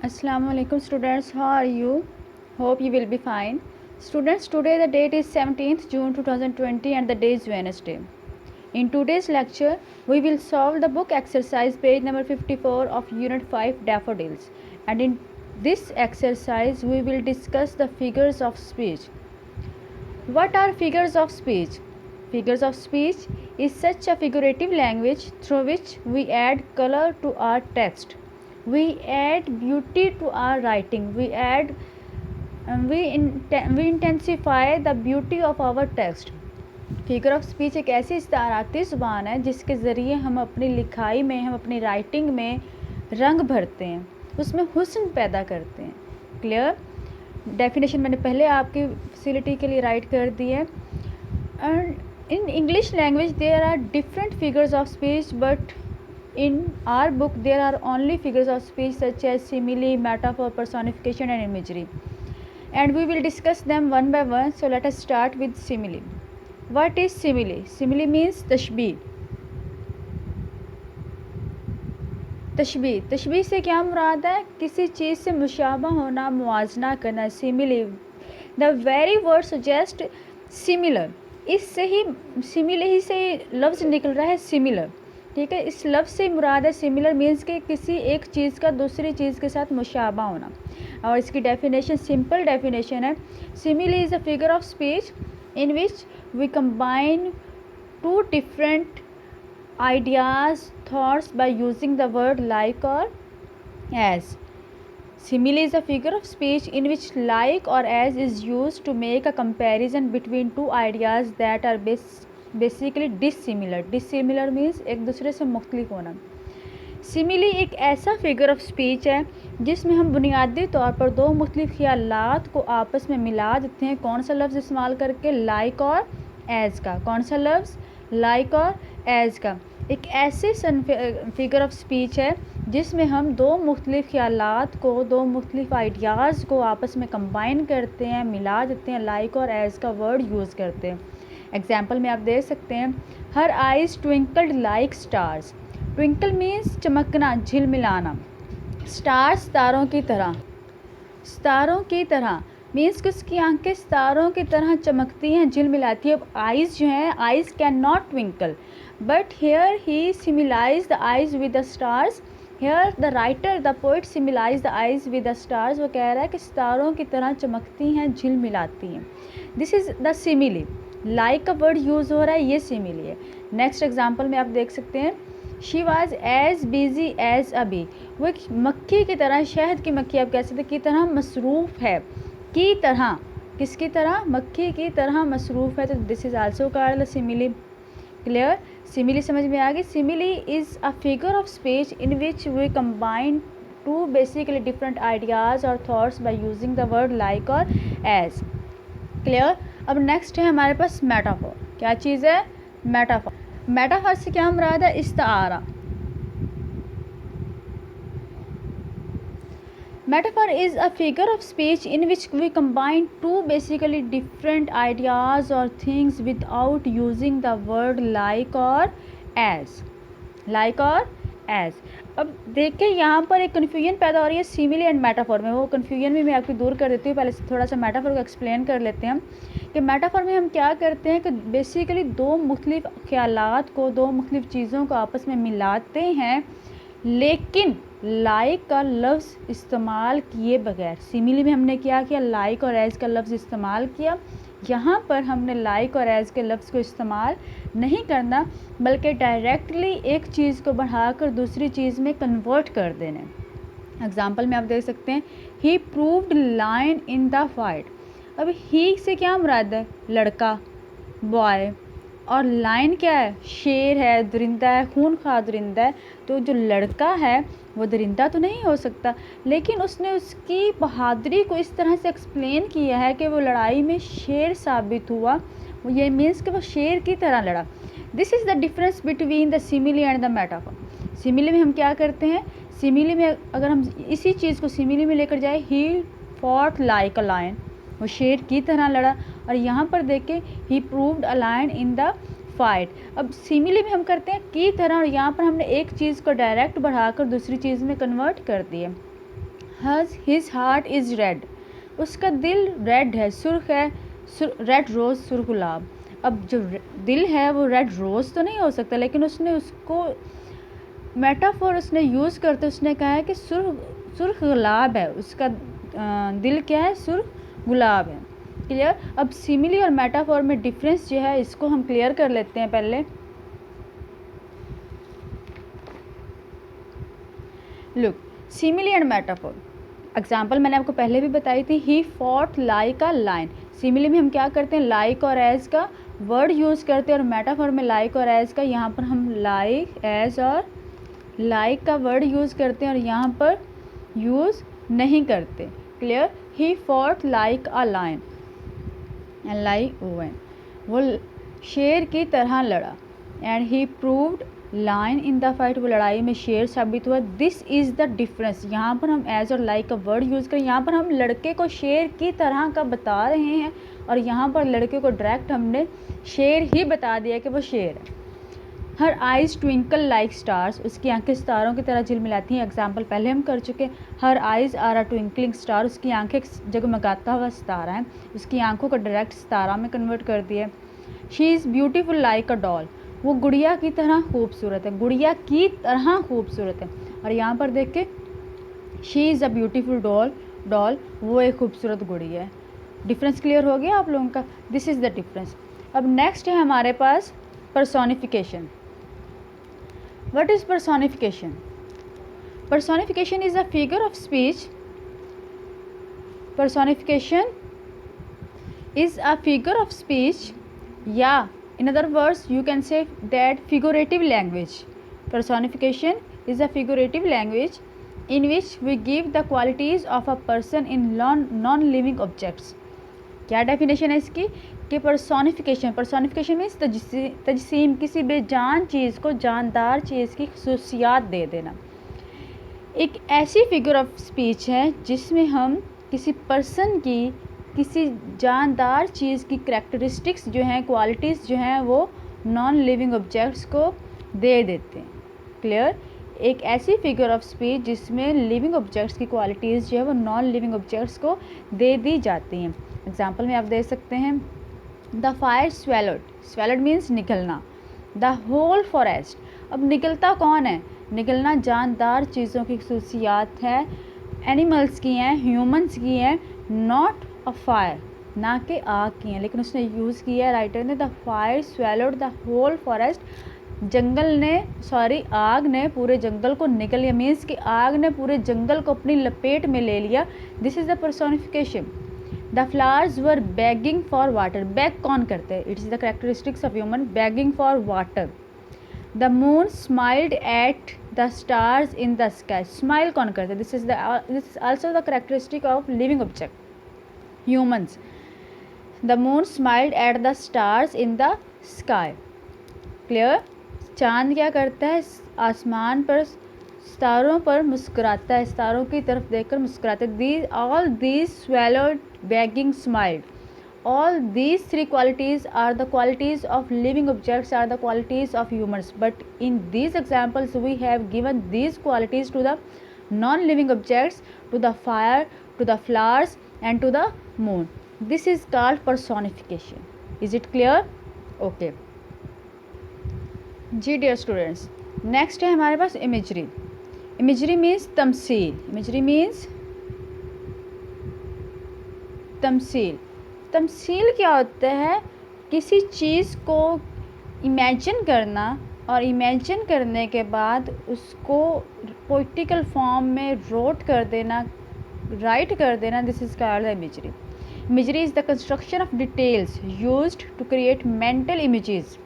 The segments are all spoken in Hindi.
Assalamualaikum students, how are you? Hope you will be fine. Students, today the date is 17th June 2020 and the day is Wednesday. In today's lecture, we will solve the book exercise page number 54 of Unit 5 Daffodils. And in this exercise, we will discuss the figures of speech. What are figures of speech? Figures of speech is such a figurative language through which we add color to our text. We add beauty to our writing. We intensify the beauty of our text. Figure of speech एक ऐसी इस्ताराती ज़ुबान है जिसके ज़रिए हम अपनी लिखाई में, हम अपनी राइटिंग में रंग भरते हैं, उसमें हुस्न पैदा करते हैं. क्लियर? डेफिनेशन मैंने पहले आपकी फैसिलिटी के लिए राइट कर दी है. And in English language there are different figures of speech, but in our book there are only figures of speech such as simile, metaphor, personification and imagery, and we will discuss them one by one. So let us start with simile. What is simile? Simile means तशबीह. तशबीह से क्या मुराद है? किसी चीज़ से मुशाबा होना, मुआजना करना. सिमिले, the very word suggest similar. इससे ही सिमिले ही से लफ्ज़ निकल रहा है सिमिलर. ठीक है, इस लफ्ज़ से मुराद है सिमिलर मीन्स कि किसी एक चीज़ का दूसरी चीज़ के साथ मुशाबा होना. और इसकी डेफिनेशन, सिंपल डेफिनेशन है, simile is a figure of speech in which we combine two different ideas, thoughts by using the word like or as. Simile is a figure of speech in which like or as is used to make a comparison between two ideas that are basically dissimilar. Dissimilar means एक दूसरे से मुख्तलिफ होना. सिमिली एक ऐसा फिगर ऑफ स्पीच है जिसमें हम बुनियादी तौर पर दो मुख्तलिफ ख़यालात को आपस में मिला देते हैं. कौन सा लफ्ज़ इस्तेमाल करके? लाइक और एज़ का. कौन सा लफ्ज़? लाइक और एज़ का. एक ऐसे फिगर ऑफ स्पीच है जिसमें हम दो मुख्तलिफ ख़यालात को, दो मुख्तलिफ आइडियाज़ को आपस में कंबाइन करते हैं, मिला देते हैं, लाइक और एज़ का वर्ड यूज़ करते हैं. एग्जाम्पल में आप देख सकते हैं, her eyes twinkled like stars. Twinkle means चमकना, झिलमिलाना. स्टार्स तारों की तरह. सितारों की तरह मीन्स कि उसकी आंखें सितारों की तरह चमकती हैं, झिलमिलाती है. अब आइज़ जो हैं, eyes can not twinkle, but here he similise the eyes with the stars. Here the writer, the poet similise the eyes with the stars. वो कह रहा है कि सितारों की तरह चमकती हैं, झिलमिलाती हैं. This is the simile. Like का वर्ड यूज़ हो रहा है, ये सिमिली है. नेक्स्ट एग्जाम्पल में आप देख सकते हैं, she was as busy as a bee. वो एक मक्खी की तरह, शहद की मक्खी आप कह सकते की तरह मसरूफ़ है. की तरह, किसकी तरह? मक्खी की तरह मसरूफ़ है. तो this is also called the simile. Clear? Simile समझ में आ गई. Simile is a figure of speech in which we combine two basically different ideas और thoughts by using the word like और एज. क्लियर? अब नेक्स्ट है हमारे पास मेटाफोर. क्या चीज़ है? मेटाफोर. मेटाफोर से क्या मुराद है? इस्तारा. Metaphor is a figure of speech in which we combine two basically different ideas or things without using the word like or as. Like or as. अब देखिए यहाँ पर एक कन्फ्यूजन पैदा हो रही है सिमिली एंड मेटाफोर में. वो कन्फ्यूजन भी मैं आपकी दूर कर देती हूँ. पहले से थोड़ा सा मेटाफोर को एक्सप्लेन कर लेते हैं हम कि मेटाफोर में हम क्या करते हैं कि बेसिकली दो मुख्तलिफ ख्यालात को, दो मुख्तलिफ चीज़ों को आपस में मिलाते हैं, लेकिन लाइक का लफ्ज़ इस्तेमाल किए बगैर. सिमिली में हमने क्या किया? लाइक और एज़ का लफ्ज़ इस्तेमाल किया. यहाँ पर हमने लाइक और एज़ के लफ्ज़ को इस्तेमाल नहीं करना, बल्कि डायरेक्टली एक चीज़ को बढ़ाकर दूसरी चीज़ में कन्वर्ट कर देना. एग्ज़ाम्पल में आप देख सकते हैं, he proved line in the fight. अब ही से क्या मुराद है? लड़का, बॉय. और लाइन क्या है? शेर है, दरिंदा है, खूनखार दरिंदा है. तो जो लड़का है वो दरिंदा तो नहीं हो सकता, लेकिन उसने उसकी बहादुरी को इस तरह से एक्सप्लेन किया है कि वो लड़ाई में शेर साबित हुआ. वो ये मीन्स कि वो शेर की तरह लड़ा. This is the difference between the simile and the metaphor. Simile में हम क्या करते हैं? सिमिली में अगर हम इसी चीज़ को सिमिली में लेकर जाए, he fought like a lion, वो शेर की तरह लड़ा. और यहाँ पर देखें, he proved a lion in the fight. अब सिमिली में हम करते हैं की तरह, और यहाँ पर हमने एक चीज़ को डायरेक्ट बढ़ाकर दूसरी चीज़ में कन्वर्ट कर दिए. हिज हार्ट इज़ रेड, उसका दिल रेड है, सुर्ख है, रेड रोज़, सुर्ख गुलाब। अब जो दिल है वो रेड रोज़ तो नहीं हो सकता, लेकिन उसने उसको मेटाफोर उसने यूज़ करते उसने कहा है कि सुर्ख गुलाब है, उसका दिल क्या है, सुर्ख गुलाब है। क्लियर। अब सिमिली और मेटाफोर में डिफरेंस जो है इसको हम क्लियर कर लेते हैं पहले। Look, simile and metaphor example मैंने आपको पहले भी बताई थी, ही fought like a line. Simile में हम क्या करते हैं, लाइक और एज का वर्ड यूज़ करते हैं, और मेटाफोर में लाइक और एज का, यहाँ पर हम लाइक एज और लाइक का वर्ड यूज़ करते हैं और यहाँ पर यूज़ नहीं करते। Clear. He fought like a line and like oven, वो शेर की तरह लड़ा। And he proved line in the fight, वो लड़ाई में शेर साबित हुआ। This is the difference. यहाँ पर हम एज और लाइक का वर्ड यूज़ करें, यहाँ पर हम लड़के को शेर की तरह का बता रहे हैं, और यहाँ पर लड़के को डायरेक्ट हमने शेर ही बता दिया कि वो शेर है। हर आइज़ ट्विंकल लाइक स्टार्स, उसकी आंखें सितारों की तरह झिलमिलाती हैं। एग्जाम्पल पहले हम कर चुके। Her eyes are a twinkling star, उसकी आंखें जगमगाता हुआ सितारा है, उसकी आंखों को डायरेक्ट सितारा में कन्वर्ट कर दिया। She is beautiful like a doll, वो गुड़िया की तरह खूबसूरत है, गुड़िया की तरह खूबसूरत है। और यहाँ पर देख के she is a beautiful doll, वो एक खूबसूरत गुड़िया है। डिफरेंस क्लियर हो गया आप लोगों का। This is the difference. अब नेक्स्ट है हमारे पास personification. What is personification? Personification is a figure of speech. Personification is a figure of speech. Yeah, in other words, you can say that figurative language. Personification is a figurative language in which we give the qualities of a person in non-living objects. क्या डेफिनेशन है इसकी कि पर्सोनिफिकेशन मीन्स तजसीम, किसी बेजान चीज़ को जानदार चीज़ की खसूसियात दे देना। एक ऐसी फिगर ऑफ स्पीच है जिसमें हम किसी पर्सन की, किसी जानदार चीज़ की करैक्टरिस्टिक्स जो हैं, क्वालिटीज़ जो हैं, वो नॉन लिविंग ऑब्जेक्ट्स को दे देते हैं। क्लियर। एक ऐसी फिगर ऑफ स्पीच जिसमें लिविंग ऑब्जेक्ट्स की क्वालिटीज़ जो है वो नॉन लिविंग ऑब्जेक्ट्स को दे दी जाती हैं। एग्जाम्पल में आप दे सकते हैं, द फायर स्वेलड मीन्स निकलना, द होल फॉरेस्ट। अब निकलता कौन है, निकलना जानदार चीज़ों की खसूसियात है, एनिमल्स की हैं, ह्यूमंस की हैं, नॉट अ फायर, ना कि आग की हैं। लेकिन उसने यूज़ किया है राइटर ने, the fire swallowed the whole forest, आग ने पूरे जंगल को निकल लिया, मीन्स कि आग ने पूरे जंगल को अपनी लपेट में ले लिया। This is the personification. The flowers were begging for water, beg कौन करते हैं, it is the characteristics of human, begging for water. The moon smiled at the stars in the sky, smile कौन करते हैं, this is also the characteristic of living object, humans. The moon smiled at the stars in the sky. Clear. चांद क्या करता है, आसमान पर सितारों पर मुस्कुराता है, सितारों की तरफ देखकर मुस्कुराता है। All these swallowed begging smiled. All these three qualities are the qualities of living objects, are the qualities of humans. But in these examples we have given these qualities to the non-living objects, to the fire, to the flowers and to the moon. This is called personification. Is it clear? Okay. जी डियर स्टूडेंट्स, नेक्स्ट है हमारे पास इमेजरी। इमेजरी मीन्स तमसील। इमेजरी मीन्स तमसील। तमसील क्या होता है, किसी चीज़ को इमेजिन करना और इमेजिन करने के बाद उसको पोइटिकल फॉर्म में रोट कर देना, राइट कर देना। This is called imagery. Imagery is the construction of details used to create mental images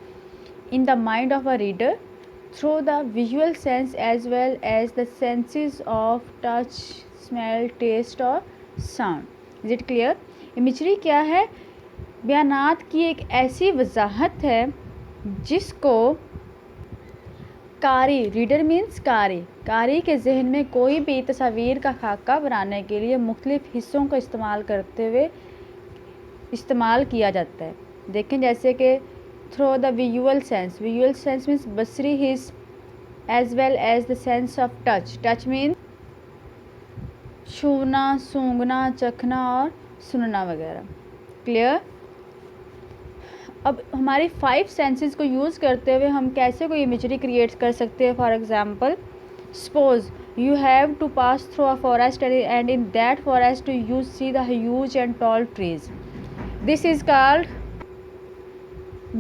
in the mind of a reader through the visual sense as well as the senses of touch, smell, taste और sound. Is it clear? Imagery क्या है, बयानात की एक ऐसी वजाहत है जिसको कारी, रीडर मीन्स कारी के जहन में कोई भी तस्वीर का खाका बनाने के लिए मुख्तलिफ हिस्सों को इस्तेमाल करते हुए इस्तेमाल किया जाता है। देखें जैसे कि through the visual sense means basri his as well as the sense of touch means छूना, सूंघना, चखना और सुनना वगैरह। क्लियर? अब हमारी 5 सेंसेस को यूज़ करते हुए हम कैसे कोई इमेजरी क्रिएट कर सकते हैं। For example, suppose you have to pass through a forest and in that forest you see the huge and tall trees. This is called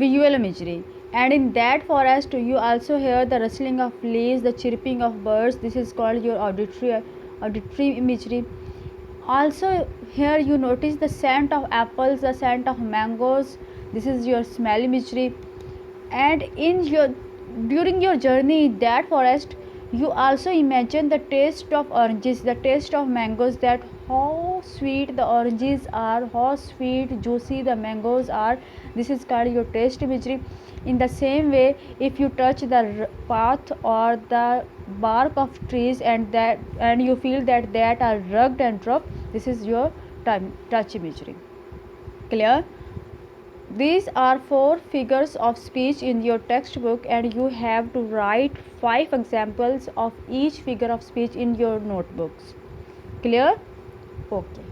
visual imagery. And in that forest you also hear the rustling of leaves, the chirping of birds. This is called your auditory imagery. Also here you notice the scent of apples, the scent of mangoes. This is your smell imagery. And during your journey in that forest you also imagine the taste of oranges, the taste of mangoes, that how sweet the oranges are, how sweet juicy the mangoes are. This is called your taste imagery. In the same way, if you touch the path or the bark of trees and you feel that are rugged and rough, this is your touch imagery. Clear? These are 4 figures of speech in your textbook and you have to write 5 examples of each figure of speech in your notebooks. Clear? Okay.